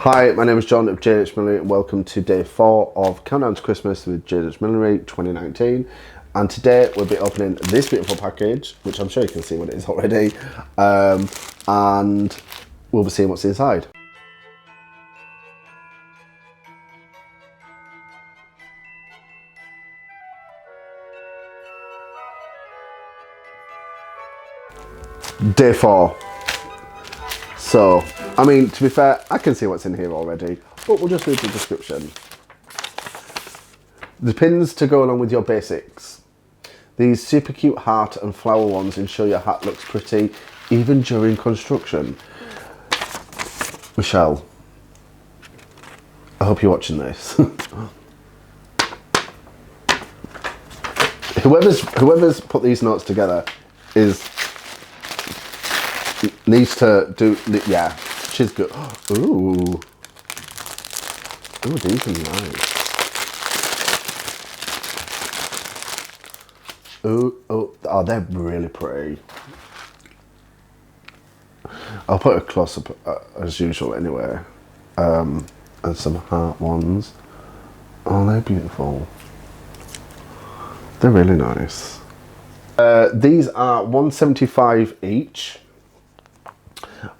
Hi, my name is John of Petershams Millinery and welcome to day 4 of Countdown to Christmas with Petershams Millinery 2019. And today we'll be opening this beautiful package, which I'm sure you can see what it is already, and we'll be seeing what's inside. Day 4. So, I mean, to be fair, I can see what's in here already, but we'll just read the description. The pins to go along with your basics. These super cute heart and flower ones ensure your hat looks pretty even during construction. Michelle, I hope you're watching this. Whoever's put these notes together needs to do, yeah, she's good. Ooh, these are nice. Oh, they're really pretty. I'll put a close up as usual anyway. And some heart ones. Oh, they're beautiful. They're really nice. These are $1.75 each,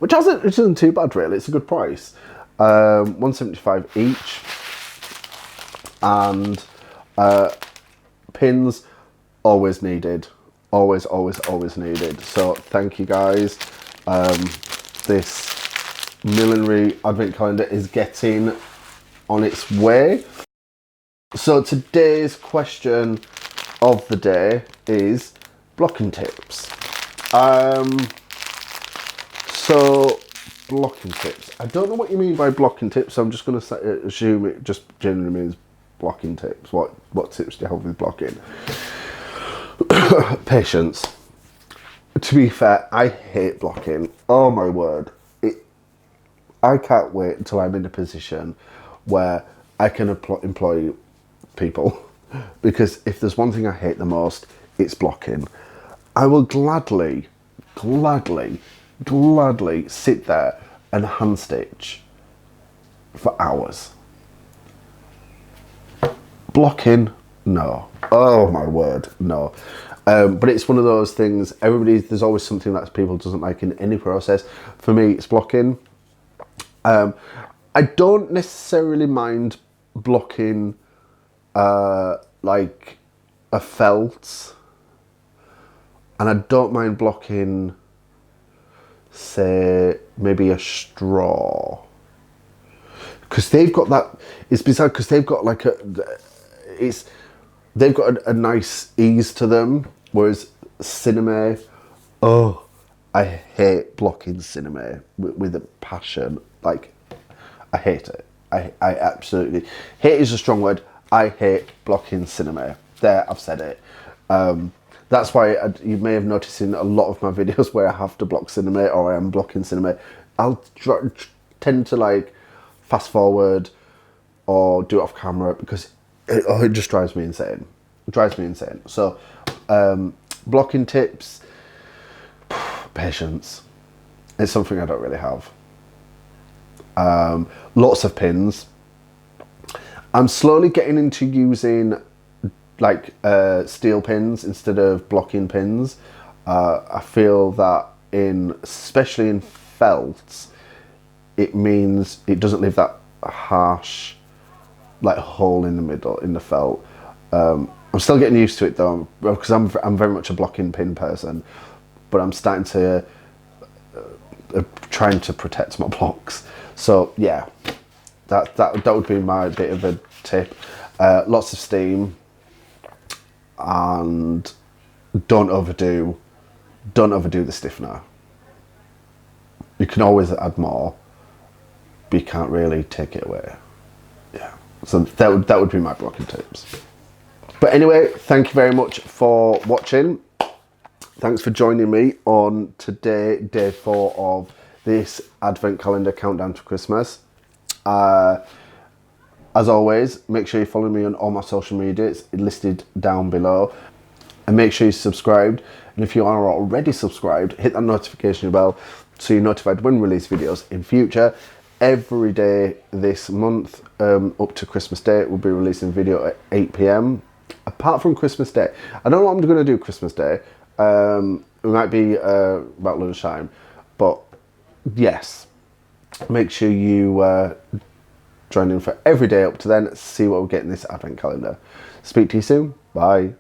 which isn't too bad really. It's a good price. $1.75 each, and pins always needed. Always needed. So thank you guys. This millinery advent calendar is getting on its way. So today's question of the day is blocking tips. So blocking tips. I don't know what you mean by blocking tips. So I'm just going to assume it just generally means blocking tips. What tips do you have with blocking? Patience. To be fair, I hate blocking. Oh my word. I can't wait until I'm in a position where I can employ people. Because if there's one thing I hate the most, it's blocking. I will gladly sit there and hand stitch for hours. Blocking, no. Oh my word, no. But it's one of those things, there's always something that people doesn't like in any process. For me, it's blocking. I don't necessarily mind blocking like a felt, and I don't mind blocking, say, maybe a straw, because they've got that. It's bizarre because they've got like they've got a nice ease to them, whereas cinema, oh, I hate blocking cinema with a passion. Like, I hate it. I absolutely hate is a strong word. I hate blocking cinema. There, I've said it. That's why you may have noticed in a lot of my videos where I have to block cinema or I am blocking cinema, I'll tend to like fast forward or do it off camera because it just drives me insane. It drives me insane. So, blocking tips, patience. It's something I don't really have. Lots of pins. I'm slowly getting into using like steel pins instead of blocking pins. I feel that especially in felts, it means it doesn't leave that harsh like hole in the middle in the felt. I'm still getting used to it though, because I'm very much a blocking pin person, but I'm starting to trying to protect my blocks. So yeah, that would be my bit of a tip. Lots of steam, and don't overdo the stiffener. You can always add more, but you can't really take it away. Yeah, so that would be my blocking tips. But anyway, thank you very much for watching. Thanks for joining me on today, day 4 of this advent calendar countdown to Christmas. As always, make sure you follow me on all my social media. It's listed down below. And make sure you're subscribed. And if you are already subscribed, hit that notification bell so you're notified when we release videos in future. every day this month up to Christmas Day. We'll be releasing a video at 8 p.m. Apart from Christmas Day, I don't know what I'm going to do Christmas Day. It might be about lunchtime, but yes, make sure you join in for every day up to then. See what we get in this advent calendar. Speak to you soon. Bye.